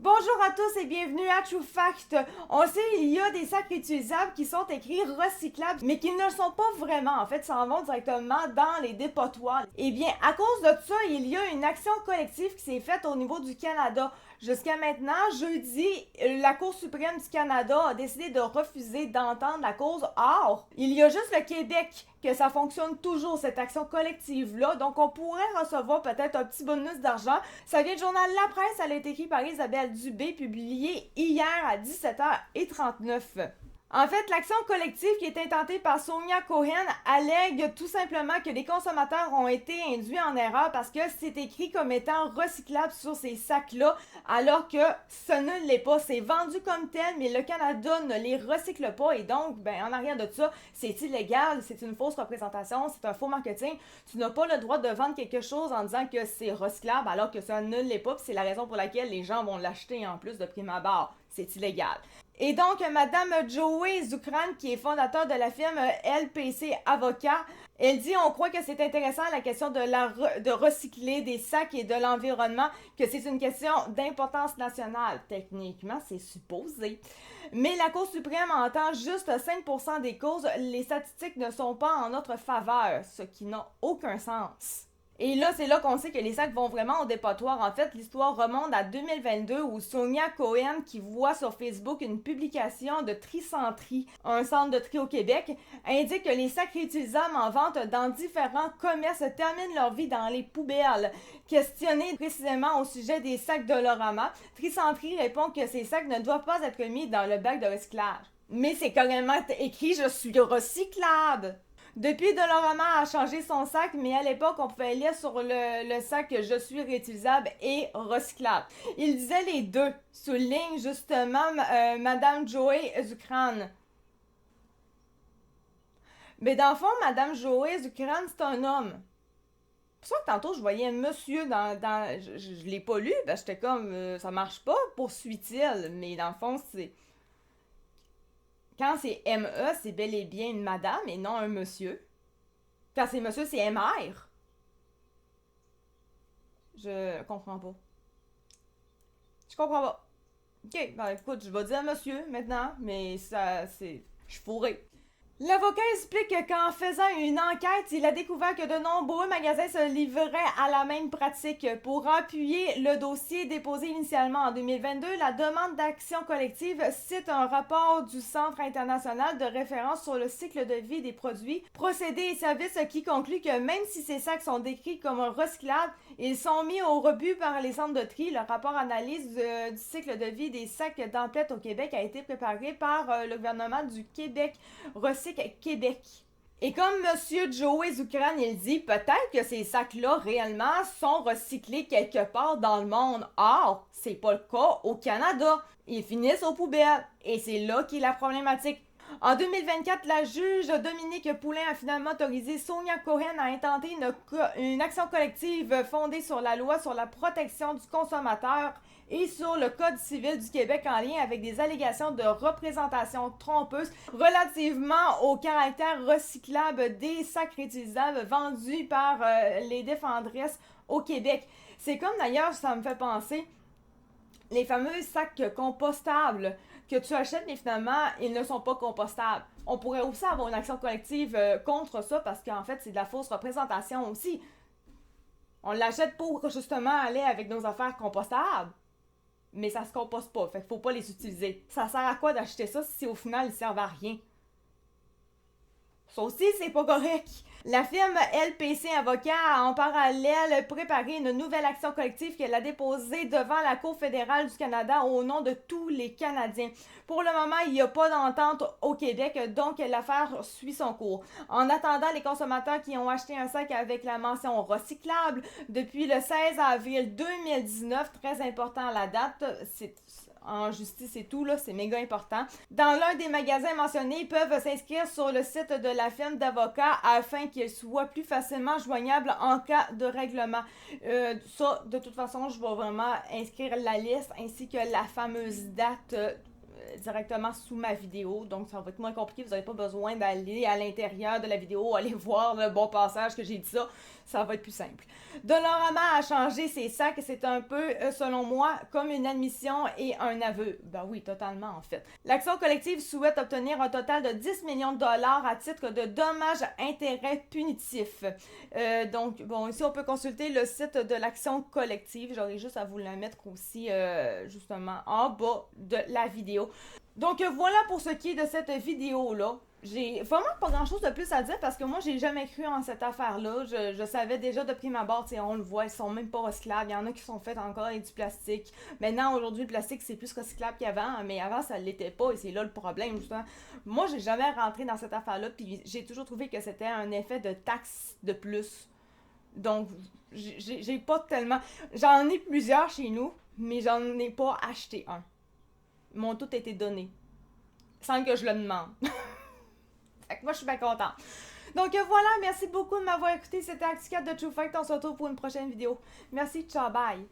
Bonjour à tous et bienvenue à True Fact. On sait il y a des sacs réutilisables qui sont écrits recyclables, mais qui ne le sont pas vraiment. En fait, ça en vont directement dans les dépotoirs. Eh bien, à cause de ça, il y a une action collective qui s'est faite au niveau du Canada. Jusqu'à maintenant, jeudi, la Cour suprême du Canada a décidé de refuser d'entendre la cause. Or, il y a juste le Québec que ça fonctionne toujours, cette action collective-là. Donc, on pourrait recevoir peut-être un petit bonus d'argent. Ça vient du journal La Presse, elle a été écrite par Isabelle Dubé, publiée hier à 17h39. En fait, l'action collective qui est intentée par Sonia Cohen allègue tout simplement que les consommateurs ont été induits en erreur parce que c'est écrit comme étant recyclable sur ces sacs-là, alors que ce ne l'est pas. C'est vendu comme tel, mais le Canada ne les recycle pas et donc, en arrière de ça, c'est illégal, c'est une fausse représentation, c'est un faux marketing. Tu n'as pas le droit de vendre quelque chose en disant que c'est recyclable alors que ça ne l'est pas, puis c'est la raison pour laquelle les gens vont l'acheter en plus de prime abord. C'est illégal. Et donc, Madame Joey Zukran, qui est fondateur de la firme LPC Avocat, elle dit on croit que c'est intéressant la question de recycler des sacs et de l'environnement, que c'est une question d'importance nationale. Techniquement, c'est supposé. Mais la Cour suprême entend juste 5% des causes. Les statistiques ne sont pas en notre faveur, ce qui n'a aucun sens. Et là, c'est là qu'on sait que les sacs vont vraiment au dépotoir. En fait, l'histoire remonte à 2022 où Sonia Cohen, qui voit sur Facebook une publication de Tricenterie, un centre de tri au Québec, indique que les sacs réutilisables en vente dans différents commerces terminent leur vie dans les poubelles. Questionné précisément au sujet des sacs Dolorama, Tricenterie répond que ces sacs ne doivent pas être mis dans le bac de recyclage. Mais c'est carrément écrit « Je suis recyclable ». Depuis, Dolorama a changé son sac, mais à l'époque, on pouvait lire sur le sac que je suis réutilisable et recyclable. Il disait les deux, souligne justement Madame Joey Zukran. Mais dans le fond, Madame Joey Zukran, c'est un homme. C'est pour ça que tantôt, je voyais un monsieur je l'ai pas lu, j'étais comme, ça marche pas, poursuit-il. Mais dans le fond, c'est... Quand c'est ME, c'est bel et bien une madame et non un monsieur. Quand c'est monsieur, c'est MR. Je comprends pas. Je comprends pas. Ok, écoute, je vais dire monsieur maintenant, mais ça, c'est... Je suis fourré. L'avocat explique qu'en faisant une enquête, il a découvert que de nombreux magasins se livraient à la même pratique. Pour appuyer le dossier déposé initialement en 2022, la demande d'action collective cite un rapport du Centre international de référence sur le cycle de vie des produits, procédés et services qui conclut que même si ces sacs sont décrits comme recyclables, ils sont mis au rebut par les centres de tri. Le rapport analyse du cycle de vie des sacs d'emplettes au Québec a été préparé par le gouvernement du Québec, Québec. Et comme Monsieur Joey Zukran, il dit peut-être que ces sacs-là réellement sont recyclés quelque part dans le monde. Or, c'est pas le cas au Canada. Ils finissent aux poubelles. Et c'est là qu'est la problématique. En 2024, la juge Dominique Poulain a finalement autorisé Sonia Cohen à intenter une action collective fondée sur la loi sur la protection du consommateur et sur le Code civil du Québec en lien avec des allégations de représentation trompeuse relativement au caractère recyclable des sacs réutilisables vendus par les défendresses au Québec. C'est comme d'ailleurs, ça me fait penser, les fameux sacs compostables que tu achètes, mais finalement, ils ne sont pas compostables. On pourrait aussi avoir une action collective contre ça parce qu'en fait, c'est de la fausse représentation aussi. On l'achète pour justement aller avec nos affaires compostables, mais ça se composte pas, fait qu'il faut pas les utiliser. Ça sert à quoi d'acheter ça si au final, ils servent à rien? Ça aussi, c'est pas correct. La firme LPC Avocat a en parallèle préparé une nouvelle action collective qu'elle a déposée devant la Cour fédérale du Canada au nom de tous les Canadiens. Pour le moment, il n'y a pas d'entente au Québec, donc l'affaire suit son cours. En attendant, les consommateurs qui ont acheté un sac avec la mention recyclable depuis le 16 avril 2019, très important la date, c'est en justice et tout, là, c'est méga important. Dans l'un des magasins mentionnés, ils peuvent s'inscrire sur le site de la firme d'avocats afin qu'ils soient plus facilement joignables en cas de règlement. Ça, de toute façon, je vais vraiment inscrire la liste ainsi que la fameuse date directement sous ma vidéo, donc ça va être moins compliqué, vous n'avez pas besoin d'aller à l'intérieur de la vidéo, aller voir le bon passage que j'ai dit ça va être plus simple. Dolorama a changé ses sacs, c'est un peu, selon moi, comme une admission et un aveu. Ben oui, totalement en fait. L'action collective souhaite obtenir un total de 10 millions de dollars à titre de dommages intérêts punitifs. Donc, bon, ici on peut consulter le site de l'action collective, j'aurai juste à vous la mettre aussi, justement, en bas de la vidéo. Donc voilà pour ce qui est de cette vidéo-là. J'ai vraiment pas grand chose de plus à dire parce que moi j'ai jamais cru en cette affaire-là. Je savais déjà de prime abord, on le voit, ils sont même pas recyclables. Il y en a qui sont faits encore avec du plastique. Maintenant, aujourd'hui, le plastique c'est plus recyclable qu'avant, mais avant ça l'était pas et c'est là le problème, justement. Moi j'ai jamais rentré dans cette affaire-là, puis j'ai toujours trouvé que c'était un effet de taxe de plus. Donc, j'ai pas tellement. J'en ai plusieurs chez nous, mais j'en ai pas acheté un. Ils m'ont tout été donné. Sans que je le demande. Fait que moi, je suis bien contente. Donc voilà, merci beaucoup de m'avoir écouté. C'était Actu 4 de True Fact. On se retrouve pour une prochaine vidéo. Merci, ciao, bye!